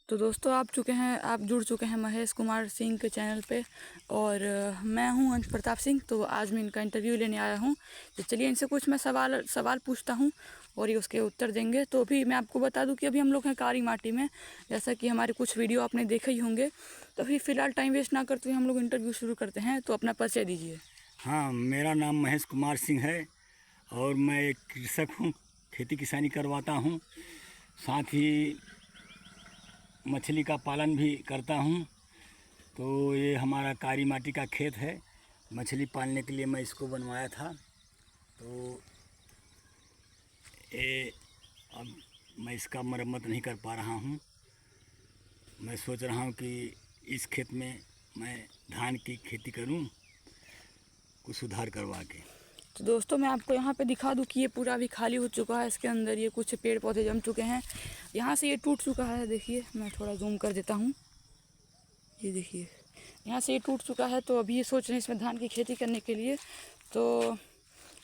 तो दोस्तों आप जुड़ चुके हैं महेश कुमार सिंह के चैनल पे। और मैं हूं अंश प्रताप सिंह। तो आज मैं इनका इंटरव्यू लेने आया हूं। तो चलिए इनसे कुछ मैं सवाल पूछता हूं और ये उसके उत्तर देंगे। तो अभी मैं आपको बता दूं कि अभी हम लोग हैं कारी माटी में, जैसा कि हमारे कुछ वीडियो आपने देखे ही होंगे। तो अभी फ़िलहाल टाइम वेस्ट ना करते हुए हम लोग इंटरव्यू शुरू करते हैं। तो अपना परिचय दीजिए। हाँ, मेरा नाम महेश कुमार सिंह है और मैं एक कृषक हूँ। खेती किसानी करवाता हूँ, साथ ही मछली का पालन भी करता हूँ। तो ये हमारा कारी माटी का खेत है। मछली पालने के लिए मैं इसको बनवाया था। तो ये अब मैं इसका मरम्मत नहीं कर पा रहा हूँ। मैं सोच रहा हूँ कि इस खेत में मैं धान की खेती करूँ, कुछ सुधार करवा के। तो दोस्तों मैं आपको यहाँ पे दिखा दूँ कि ये पूरा भी खाली हो चुका है। इसके अंदर ये कुछ पेड़ पौधे जम चुके हैं। यहाँ से ये टूट चुका है। देखिए, मैं थोड़ा जूम कर देता हूँ। ये देखिए, यहाँ से ये टूट चुका है। तो अभी ये सोच रहे हैं इसमें धान की खेती करने के लिए। तो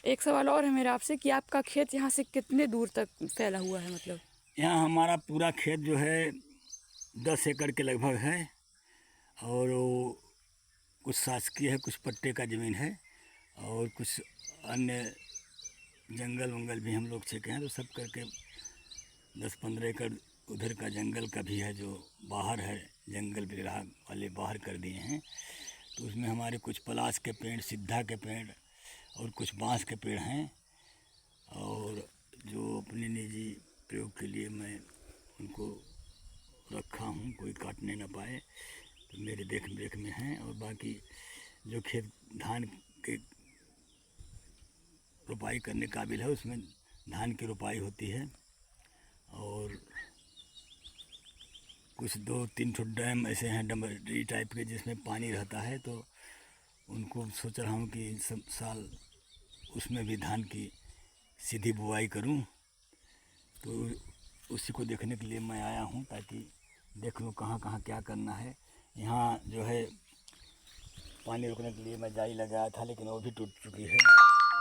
एक सवाल और है मेरा आपसे कि आपका खेत यहाँ से कितने दूर तक फैला हुआ है? मतलब यहाँ हमारा पूरा खेत जो है 10 एकड़ के लगभग है और वो कुछ शासकीय है, कुछ पट्टे का ज़मीन है और कुछ अन्य जंगल वंगल भी हम लोग छेके हैं। तो सब करके 10-15 एकड़ उधर का जंगल का भी है, जो बाहर है, जंगल विभाग वाले बाहर कर दिए हैं। तो उसमें हमारे कुछ पलाश के पेड़, सिद्धा के पेड़ और कुछ बांस के पेड़ हैं और जो अपने निजी प्रयोग के लिए मैं उनको रखा हूँ, कोई काटने ना पाए, तो मेरे देख रेख में हैं। और बाकी जो खेत धान के रोपाई करने काबिल है, उसमें धान की रोपाई होती है। और कुछ 2-3 ठो डैम ऐसे हैं डबरी टाइप के, जिसमें पानी रहता है। तो उनको सोच रहा हूँ कि इस साल उसमें भी धान की सीधी बुआई करूँ। तो उसी को देखने के लिए मैं आया हूँ, ताकि देख लूँ कहाँ कहाँ क्या करना है। यहाँ जो है पानी रोकने के लिए मैं जाली लगाया था, लेकिन वो भी टूट चुकी है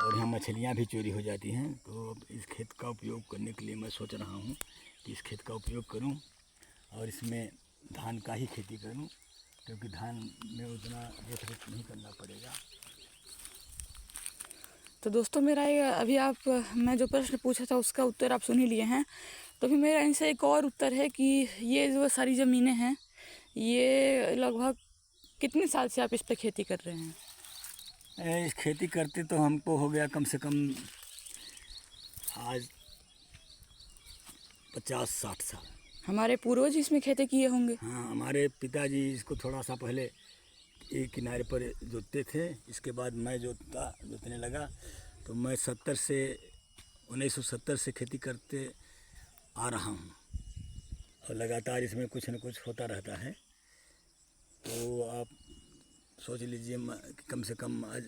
और यहाँ मछलियाँ भी चोरी हो जाती हैं। तो अब इस खेत का उपयोग करने के लिए मैं सोच रहा हूँ कि इस खेत का उपयोग करूँ और इसमें धान का ही खेती करूं, क्योंकि धान में उतना देख रेख नहीं करना पड़ेगा। तो दोस्तों मेरा ये अभी मैं जो प्रश्न पूछा था उसका उत्तर आप सुन ही लिए हैं। तो अभी मेरा इनसे एक और उत्तर है कि ये जो सारी ज़मीनें हैं, ये लगभग कितने साल से आप इस पर खेती कर रहे हैं? इस खेती करते तो हमको हो गया कम से कम आज 50-60 साल। हमारे पूर्वज इसमें खेती किए होंगे। हाँ, हमारे पिताजी इसको थोड़ा सा पहले एक किनारे पर जोतते थे, इसके बाद मैं जोतने लगा। तो मैं 1970 से खेती करते आ रहा हूँ और लगातार इसमें कुछ न कुछ होता रहता है। तो आप सोच लीजिए कि कम से कम आज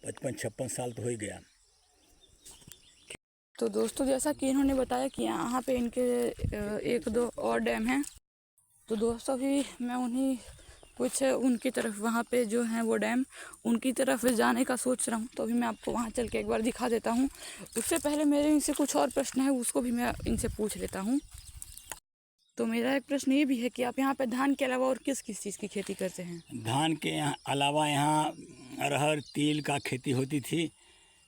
55-56 साल तो हो ही गया। तो दोस्तों जैसा कि इन्होंने बताया कि यहाँ पे इनके 1-2 और डैम हैं। तो दोस्तों भी मैं कुछ उनकी तरफ, वहाँ पे जो हैं वो डैम, उनकी तरफ जाने का सोच रहा हूँ। तो अभी मैं आपको वहाँ चल के एक बार दिखा देता हूँ। उससे पहले मेरे इनसे कुछ और प्रश्न है, उसको भी मैं इनसे पूछ लेता हूँ। तो मेरा एक प्रश्न ये भी है कि आप यहाँ पे धान के अलावा और किस किस चीज़ की खेती करते हैं? धान के अलावा यहाँ अरहर तिल का खेती होती थी,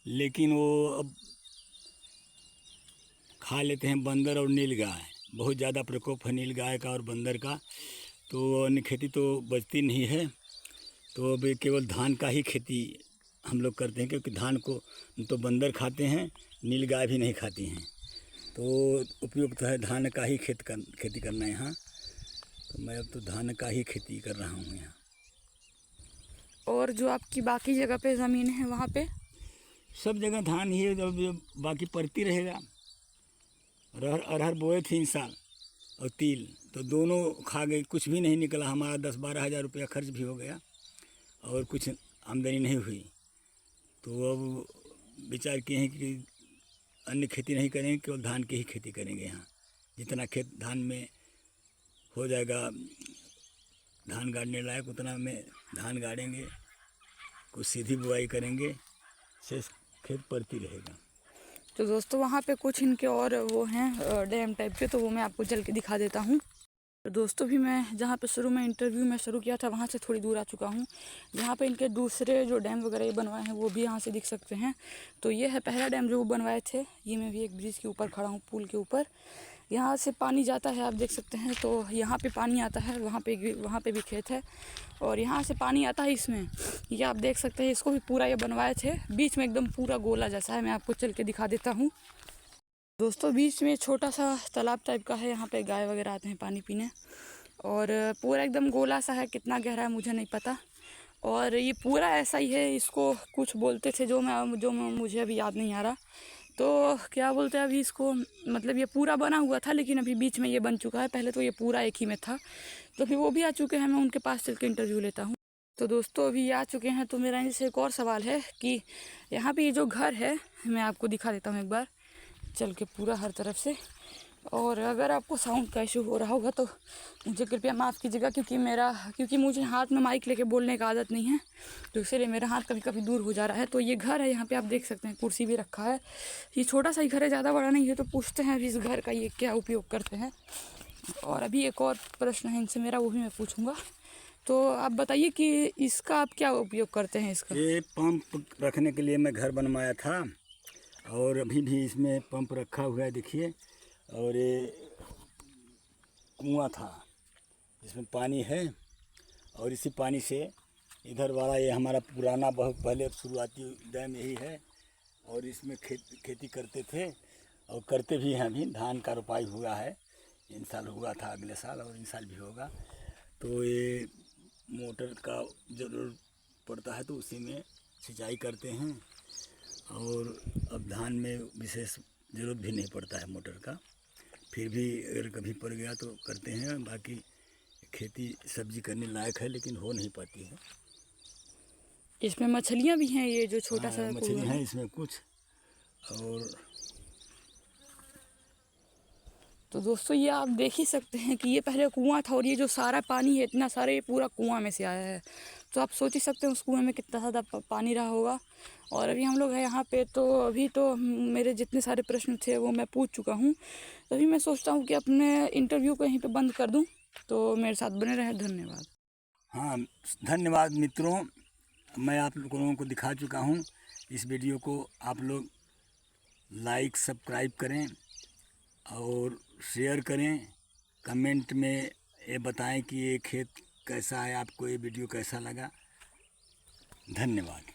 लेकिन वो अब खा लेते हैं बंदर और नीलगाय। बहुत ज़्यादा प्रकोप है नीलगाय का और बंदर का, तो अन्य खेती तो बचती नहीं है। तो अब केवल धान का ही खेती हम लोग करते हैं, क्योंकि धान को तो बंदर खाते हैं, नीलगाय भी नहीं खाती हैं। तो उपयुक्त है धान का ही खेती करना यहाँ। तो मैं अब तो धान का ही खेती कर रहा हूँ यहाँ। और जो आपकी बाकी जगह पे ज़मीन है वहाँ पे? सब जगह धान ही है, जब बाकी पड़ती रहेगा। अरहर बोए थे इन साल और तिल, तो दोनों खा गए, कुछ भी नहीं निकला। हमारा 10-12 हज़ार रुपया खर्च भी हो गया और कुछ आमदनी नहीं हुई। तो अब विचार किए हैं कि अन्य खेती नहीं करेंगे, केवल धान की ही खेती करेंगे यहाँ। जितना खेत धान में हो जाएगा, धान गाड़ने लायक, उतना में धान गाड़ेंगे, कुछ सीधी बुआई करेंगे, शेष खेत पड़ती रहेगा। तो दोस्तों वहाँ पे कुछ इनके और वो हैं डैम टाइप के, तो वो मैं आपको चल के दिखा देता हूँ। तो दोस्तों भी मैं जहाँ पे शुरू में इंटरव्यू में शुरू किया था वहाँ से थोड़ी दूर आ चुका हूँ। यहाँ पे इनके दूसरे जो डैम वगैरह बनवाए हैं वो भी यहाँ से दिख सकते हैं। तो ये है पहला डैम जो वो बनवाए थे। ये मैं भी एक ब्रिज के ऊपर खड़ा हूँ, पुल के ऊपर। यहाँ से पानी जाता है, आप देख सकते हैं। तो यहाँ पे पानी आता है, वहाँ पे भी खेत है और यहाँ से पानी आता है इसमें। ये आप देख सकते हैं, इसको भी पूरा ये बनवाए थे। बीच में एकदम पूरा गोला जैसा है, मैं आपको चल के दिखा देता हूँ। दोस्तों बीच में छोटा सा तालाब टाइप का है, यहाँ पे गाय वगैरह आते हैं पानी पीने। और पूरा एकदम गोला सा है, कितना गहरा है मुझे नहीं पता। और ये पूरा ऐसा ही है, इसको कुछ बोलते थे जो मुझे अभी याद नहीं आ रहा। तो क्या बोलते हैं अभी इसको, मतलब ये पूरा बना हुआ था लेकिन अभी बीच में ये बन चुका है। पहले तो ये पूरा एक ही में था, तो फिर वो भी आ चुके हैं। मैं उनके पास चल के इंटरव्यू लेता हूँ। तो दोस्तों अभी आ चुके हैं। तो मेरा इनसे एक और सवाल है कि यहाँ पे ये जो घर है, मैं आपको दिखा देता हूँ एक बार चल के पूरा हर तरफ से। और अगर आपको साउंड का इशू हो रहा होगा तो मुझे कृपया माफ़ कीजिएगा, क्योंकि मुझे हाथ में माइक लेके बोलने का आदत नहीं है, तो इसीलिए मेरा हाथ कभी कभी दूर हो जा रहा है। तो ये घर है, यहाँ पे आप देख सकते हैं कुर्सी भी रखा है। ये छोटा सा ही घर है, ज़्यादा बड़ा नहीं है। तो पूछते हैं अभी इस घर का ये क्या उपयोग करते हैं। और अभी एक और प्रश्न है इनसे मेरा, वो भी मैं पूछूँगा। तो आप बताइए कि इसका आप क्या उपयोग करते हैं इसका? ये पंप रखने के लिए मैं घर बनवाया था और अभी भी इसमें पंप रखा हुआ है, देखिए। और ये कुआं था, इसमें पानी है और इसी पानी से इधर वाला ये हमारा पुराना बहुत पहले शुरुआती डैम यही है। और इसमें खेती करते थे और करते भी हैं। अभी धान का रोपाई हुआ है, इन साल हुआ था, अगले साल और इन साल भी होगा। तो ये मोटर का ज़रूरत पड़ता है तो उसी में सिंचाई करते हैं। और अब धान में विशेष ज़रूरत भी नहीं पड़ता है मोटर का, फिर भी अगर कभी पड़ गया तो करते हैं। बाकी खेती सब्जी करने लायक है लेकिन हो नहीं पाती है। इसमें मछलियाँ भी हैं, ये जो छोटा सा मछली कुआं हैं है। इसमें कुछ। और तो दोस्तों ये आप देख ही सकते हैं कि ये पहले कुआं था और ये जो सारा पानी है, इतना सारा, ये पूरा कुआं में से आया है। तो आप सोच ही सकते हैं उस कुएं में कितना ज़्यादा पानी रहा होगा। और अभी हम लोग हैं यहाँ पे। तो अभी तो मेरे जितने सारे प्रश्न थे वो मैं पूछ चुका हूँ। तो अभी मैं सोचता हूँ कि अपने इंटरव्यू को यहीं पर बंद कर दूँ। तो मेरे साथ बने रहें, धन्यवाद। हाँ, धन्यवाद मित्रों। मैं आप लोगों को दिखा चुका हूँ। इस वीडियो को आप लोग लाइक सब्सक्राइब करें और शेयर करें। कमेंट में ये बताएं कि ये खेत कैसा है, आपको ये वीडियो कैसा लगा। धन्यवाद।